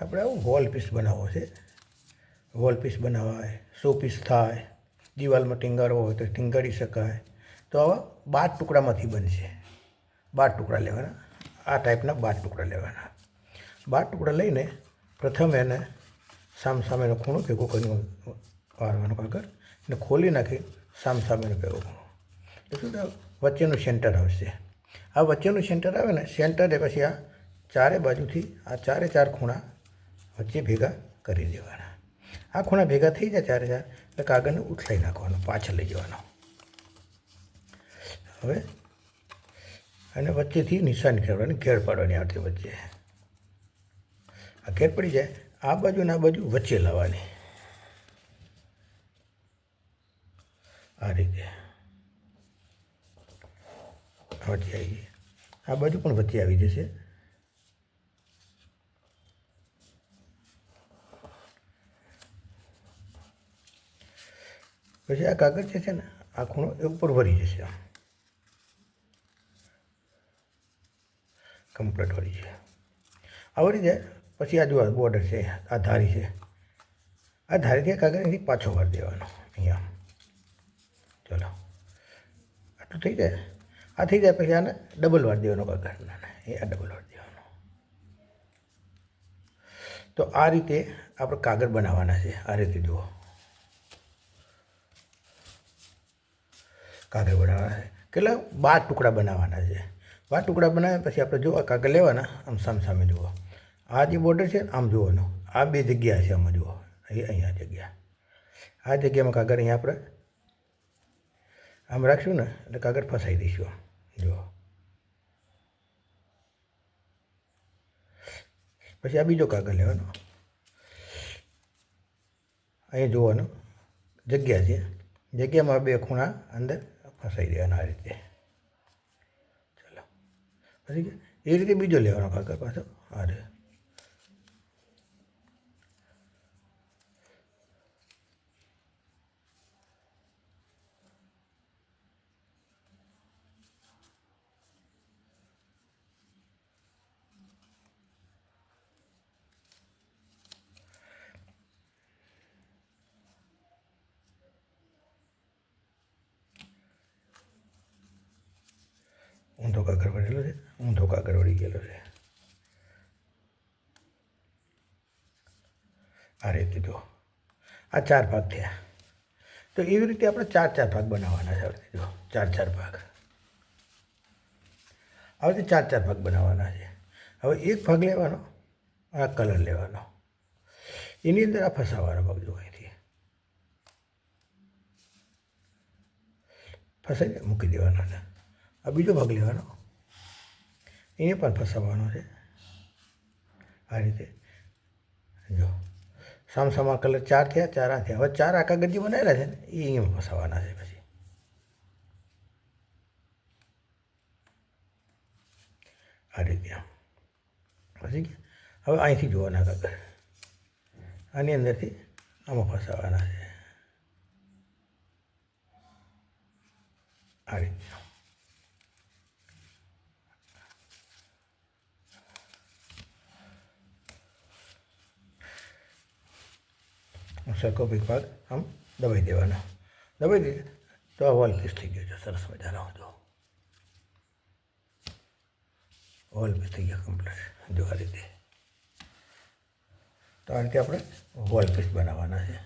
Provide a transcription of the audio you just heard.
આપણે આવું wall piece બનાવવો છે. વોલ પીસ બનાવાય, શો પીસ થાય, દિવાલમાં ટીંગાડવો હોય તો ટીંગાડી શકાય. તો આવા 12 ટુકડામાંથી બનશે. 12 ટુકડા લેવાના, આ ટાઈપના 12 ટુકડા લેવાના. 12 ટુકડા લઈને પ્રથમ એને સામસામેનો ખૂણો ભેગો કરીને વાળવાનો કાગળ અને ખોલી નાખી સામસામેનો ભેગો ખૂણો. તો શું થાય, વચ્ચેનું સેન્ટર આવશે. આ વચ્ચેનું સેન્ટર આવે ને, સેન્ટરે પછી આ ચારે બાજુથી આ ચારે ચાર ખૂણા વચ્ચે ભેગા કરી દેવાના. આ ખૂણા ભેગા થઈ જાય ચારે ચાર એટલે કાગળને ઉથલાઈ નાખવાનો, પાછળ લઈ જવાનો. હવે અને વચ્ચેથી નિશાની કરવાની, ઘેર પાડવાની આવતી વચ્ચે. આ ઘેર પડી જાય, આ બાજુ ને આ બાજુ વચ્ચે લાવવાની. આ રીતે વચ્ચે આવી ગઈ, આ બાજુ પણ વચ્ચે આવી જશે. પછી આ કાગળ જે છે ને, આ ખૂણો એ ઉપર વળી જશે, કમ્પ્લીટ વળી જાય. આ વળી જાય પછી આ જો બોર્ડર છે, આ ધારી છે, આ ધારીથી કાગળ અહીંથી પાછો વાર દેવાનો અહીંયા. ચલો આટલું થઈ જાય. આ થઈ જાય પછી આને ડબલ વાર દેવાનો કાગળ, એ આ ડબલ વાર દેવાનો. તો આ રીતે આપણે કાગળ બનાવવાના છે. આ રીતે જુઓ, કાગળ બનાવવાના છે. કેટલા 12 ટુકડા બનાવવાના છે. 12 ટુકડા બનાવ્યા પછી આપણે જો આ કાગળ લેવાના, આમ સામે જુઓ. આ જે બોર્ડર છે આમ જુઓનો, આ 2 જગ્યા છે આમાં જુઓ, અહીંયા જગ્યા. આ જગ્યામાં કાગળ અહીંયા આપણે આમ રાખશું ને એટલે કાગળ ફસાઈ દઈશું. જુઓ, પછી આ બીજો કાગળ લેવાનો, અહીંયા જોવાનો જગ્યા છે, જગ્યામાં 2 ખૂણા અંદર ફસાઈ દેવાના આ રીતે. ચાલો પછી એ રીતે બીજો લેવાનો કાગળ પાછો. આ રીતે ઊંધો કાગળ વળેલો છે, ઊંધો કાગળ વળી ગયેલો છે. આ રીતે જો આ 4 ભાગ થયા. તો એવી રીતે આપણે 4 ભાગ બનાવવાના છે. જો 4 ભાગ, આવી રીતે 4 ભાગ બનાવવાના છે. હવે એક ભાગ લેવાનો, આ કલર લેવાનો, એની અંદર આ ફસાવાનો ભાગ જો અહીંથી ફસાઈ મૂકી દેવાનો છે. આ બીજો ભાગ લેવાનો, એને પણ ફસાવવાનો છે. આ રીતે જો સામસામા કલર 4 થયા, 4 આ થયા. હવે 4 આ કાગળ જે બનાવેલા છે ને એ અહીંયા ફસાવવાના છે. પછી આ રીતે આમ પછી હવે અહીંથી જોવાના કાગળ, આની અંદરથી આમાં ફસાવવાના છે. આ રીતે સરખો ભાગ આમ દબાઈ દેવાનો. દબાઈ દઈએ તો આ વોલ પીસ થઈ ગયો છે સરસ મજાનો. જો વોલ પીસ થઈ ગયો કમ્પ્લીટ. જો આ રીતે. તો આ રીતે આપણે વોલ પીસ બનાવવાના છે.